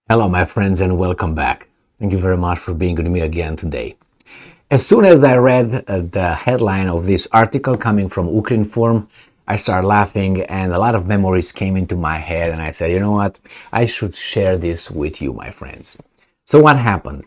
Hello, my friends, and welcome back. Thank you very much for being with me again today. As soon as I read the headline of this article coming from Ukrinform, I started laughing and a lot of memories came into my head, and I said, you know what, I should share this with you, my friends. So what happened?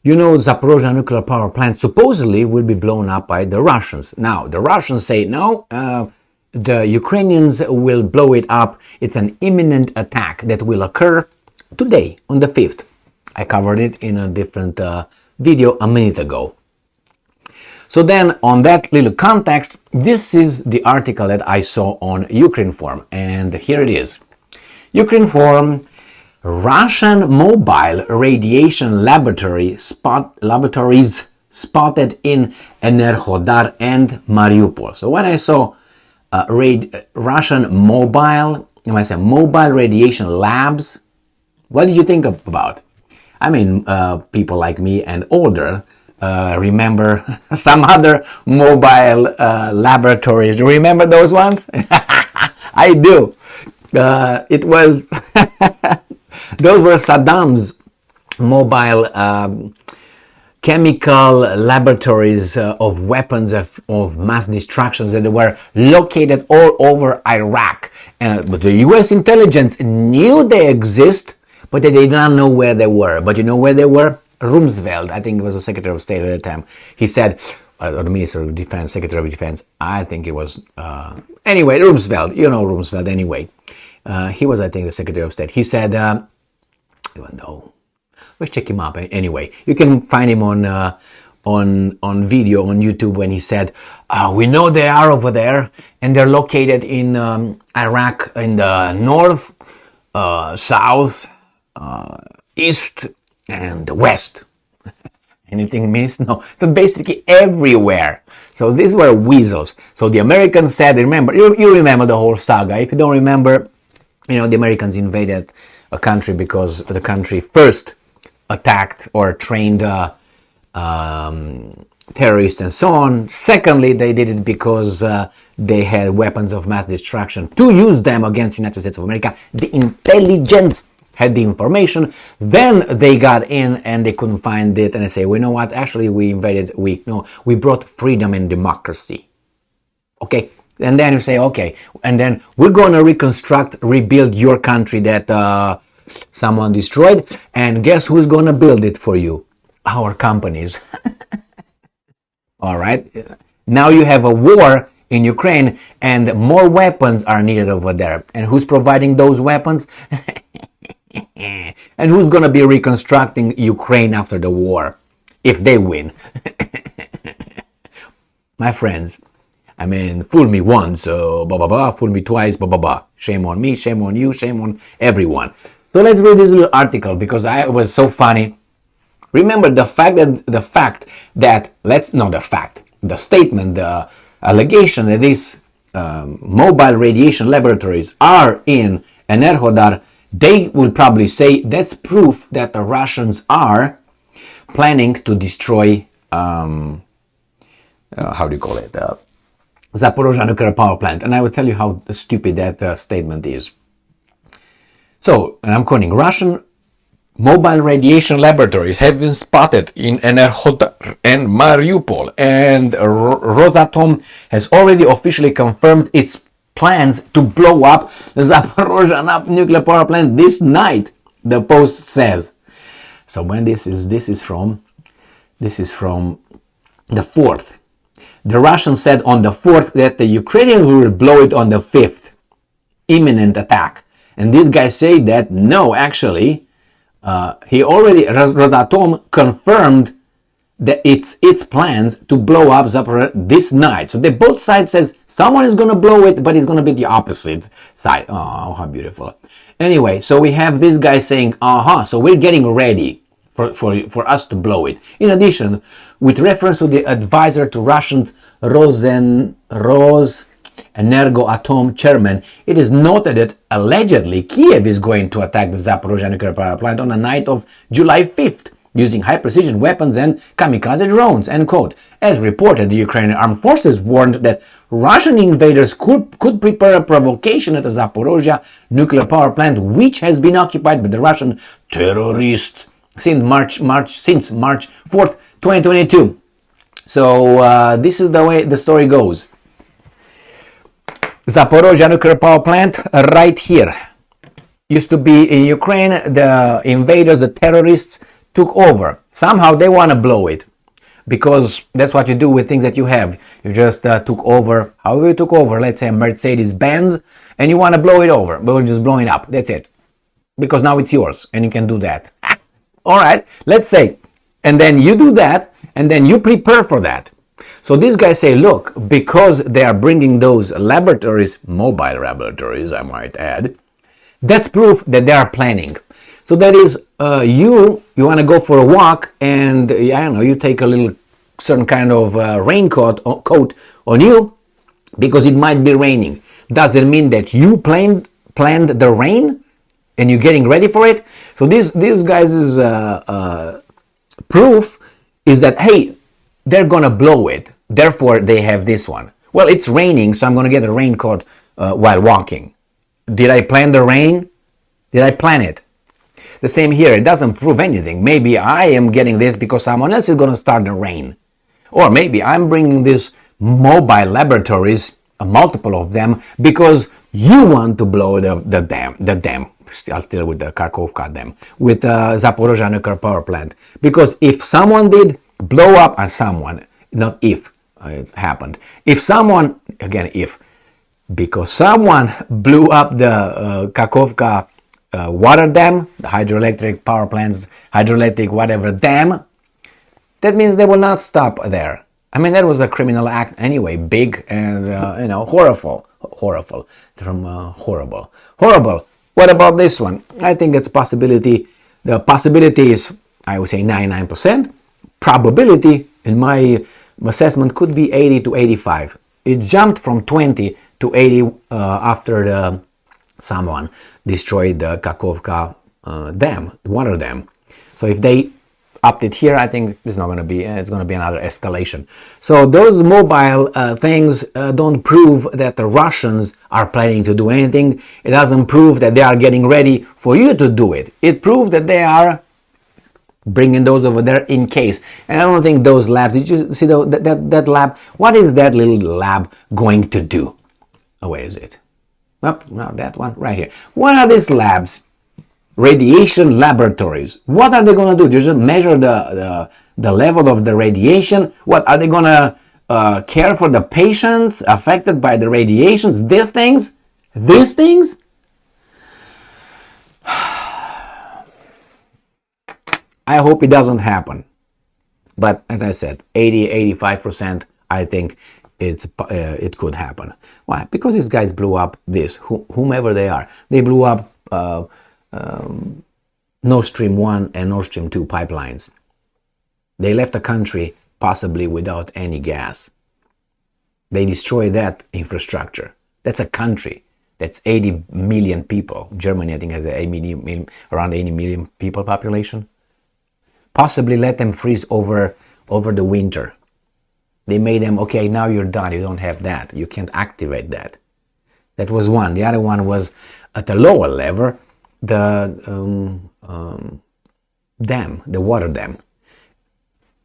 You know, Zaporozhye nuclear power plant supposedly will be blown up by the Russians. Now, the Russians say no, the Ukrainians will blow it up. It's an imminent attack that will occur today, on the 5th. I covered it in a different video a minute ago. So then, on that little context, this is the article that I saw on Ukrinform, and here it is. Ukrinform, Russian mobile radiation laboratories spotted in Enerhodar and Mariupol. So when I saw Russian mobile radiation labs, what did you think about? I mean, people like me and older remember some other mobile laboratories. Remember those ones? I do. It was those were Saddam's mobile chemical laboratories of weapons of mass destruction that were located all over Iraq. But the U.S. intelligence knew they exist, but they did not know where they were. But you know where they were? Rumsfeld, I think it was the Secretary of State at the time. He said, or the Minister of Defense, Secretary of Defense, I think it was, anyway, Rumsfeld, you know Rumsfeld anyway. He was, I think, the Secretary of State. He said, I don't know, let's check him up anyway. You can find him on video on YouTube when he said, we know they are over there and they're located in Iraq in the north, south, east and west. Anything missed? No. So basically everywhere. So these were weasels. So the Americans said, remember, you remember the whole saga. If you don't remember, you know, the Americans invaded a country because the country first attacked or trained terrorists and so on. Secondly, they did it because they had weapons of mass destruction to use them against the United States of America. The intelligence had the information. Then they got in and they couldn't find it, and they say, well, you know what, actually we brought freedom and democracy. Okay, and then you say, okay, and then we're going to rebuild your country that someone destroyed, and guess who's going to build it for you? Our companies. All right, now you have a war in Ukraine and more weapons are needed over there, and who's providing those weapons? And who's going to be reconstructing Ukraine after the war if they win? My friends, I mean, fool me once, fool me twice, shame on me, shame on you, shame on everyone. So let's read this little article because it was so funny. Remember the statement, the allegation that these mobile radiation laboratories are in Enerhodar. They will probably say that's proof that the Russians are planning to destroy, Zaporozhye nuclear power plant. And I will tell you how stupid that statement is. So, and I'm quoting, Russian mobile radiation laboratories have been spotted in Enerhodar and Mariupol, and Rosatom has already officially confirmed its plans to blow up the Zaporozhye nuclear power plant this night, the Post says. So when this is from the 4th. The Russians said on the 4th that the Ukrainians will blow it on the 5th. Imminent attack. And these guys say that no, actually, Rosatom confirmed that its plans to blow up Zaporozhye this night. So both sides says someone is going to blow it, but it's going to be the opposite side. Oh, how beautiful. Anyway, so we have this guy saying, so we're getting ready for us to blow it. In addition, with reference to the advisor to Russian Energoatom chairman, it is noted that allegedly Kiev is going to attack the Zaporozhye nuclear power plant on the night of July 5th. Using high-precision weapons and kamikaze drones, end quote. As reported, the Ukrainian armed forces warned that Russian invaders could prepare a provocation at the Zaporozhye nuclear power plant, which has been occupied by the Russian terrorists since March 4th, 2022. So this is the way the story goes. Zaporozhye nuclear power plant right here. Used to be in Ukraine. The invaders, the terrorists, took over. Somehow they want to blow it, because that's what you do with things that you have. You just took over. However you took over, let's say a Mercedes-Benz, and you want to blow it over. But we're just blowing up. That's it. Because now it's yours, and you can do that. All right, let's say. And then you do that, and then you prepare for that. So these guys say, look, because they are bringing those laboratories, mobile laboratories, I might add, that's proof that they are planning. So that is, you want to go for a walk, and I don't know, you take a little certain kind of raincoat coat on you because it might be raining. Does it mean that you planned the rain and you're getting ready for it? So these guys' proof is that, hey, they're gonna blow it, therefore they have this one. Well, it's raining, so I'm gonna get a raincoat while walking. Did I plan the rain? Did I plan it? The same here, it doesn't prove anything. Maybe I am getting this because someone else is gonna start the rain. Or maybe I'm bringing these mobile laboratories, multiple of them, because you want to blow the dam. Still with the Kharkovka dam, with Zaporozhye nuclear power plant. Because if someone did blow up, and someone, not if it happened, if someone, again if, because someone blew up the Kharkovka water dam, the hydroelectric power plants, hydroelectric whatever dam, that means they will not stop there. I mean, that was a criminal act anyway, big and horrible. What about this one? I think it's possibility. The possibility is, I would say, 99%. Probability, in my assessment, could be 80 to 85. It jumped from 20 to 80 after someone destroyed the Kharkovka dam, the water dam. So if they upped it here, I think it's not going to be. It's going to be another escalation. So those mobile things don't prove that the Russians are planning to do anything. It doesn't prove that they are getting ready for you to do it. It proves that they are bringing those over there in case. And I don't think those labs. Did you see that lab? What is that little lab going to do? Oh, where is it? Oh, no, that one right here. What are these labs? Radiation laboratories. What are they going to do? Just measure the level of the radiation? What are they going to care for the patients affected by the radiations? These things? I hope it doesn't happen. But as I said, 80-85%, I think it could happen. Why? Because these guys blew up whomever they are. They blew up Nord Stream 1 and Nord Stream 2 pipelines. They left the country possibly without any gas. They destroyed that infrastructure. That's a country. That's 80 million people. Germany, I think, has around 80 million people population. Possibly let them freeze over the winter. They made them, okay, now you're done. You don't have that. You can't activate that. That was one. The other one was at a lower level, the dam, the water dam.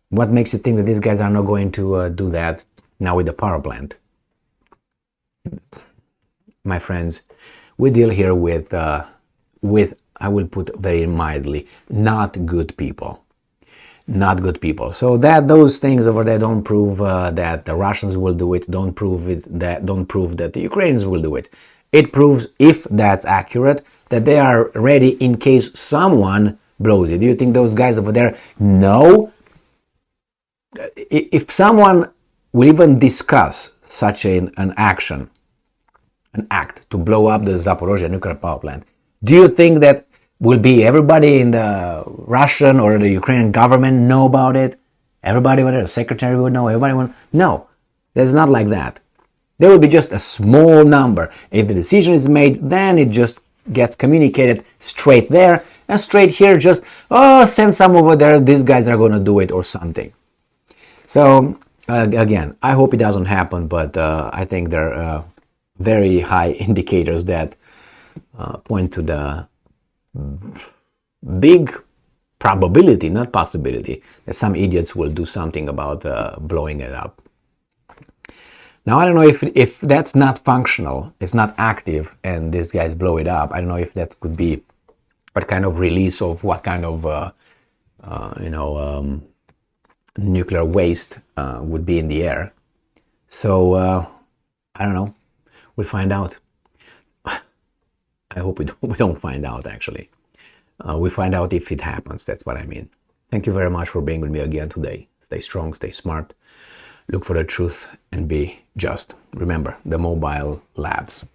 What makes you think that these guys are not going to do that now with the power plant? My friends, we deal here with I will put very mildly, not good people. Not good people. So that those things over there don't prove that the Russians will do it. Don't prove that the Ukrainians will do it. It proves, if that's accurate, that they are ready in case someone blows it. Do you think those guys over there know? If someone will even discuss such an act to blow up the Zaporozhye nuclear power plant, do you think that will be everybody in the Russian or the Ukrainian government know about it? Everybody over there, the secretary would know, everybody would. No, it's not like that. There will be just a small number. If the decision is made, then it just gets communicated straight there, and straight here just, send some over there, these guys are going to do it or something. So, again, I hope it doesn't happen, but I think there are very high indicators that point to the big probability, not possibility, that some idiots will do something about blowing it up. Now, I don't know if that's not functional, it's not active, and these guys blow it up. I don't know if that could be what kind of release of what kind of, nuclear waste would be in the air. So, I don't know. We'll find out. I hope we don't find out, actually. We find out if it happens. That's what I mean. Thank you very much for being with me again today. Stay strong, stay smart, look for the truth, and be just. Remember, the mobile labs.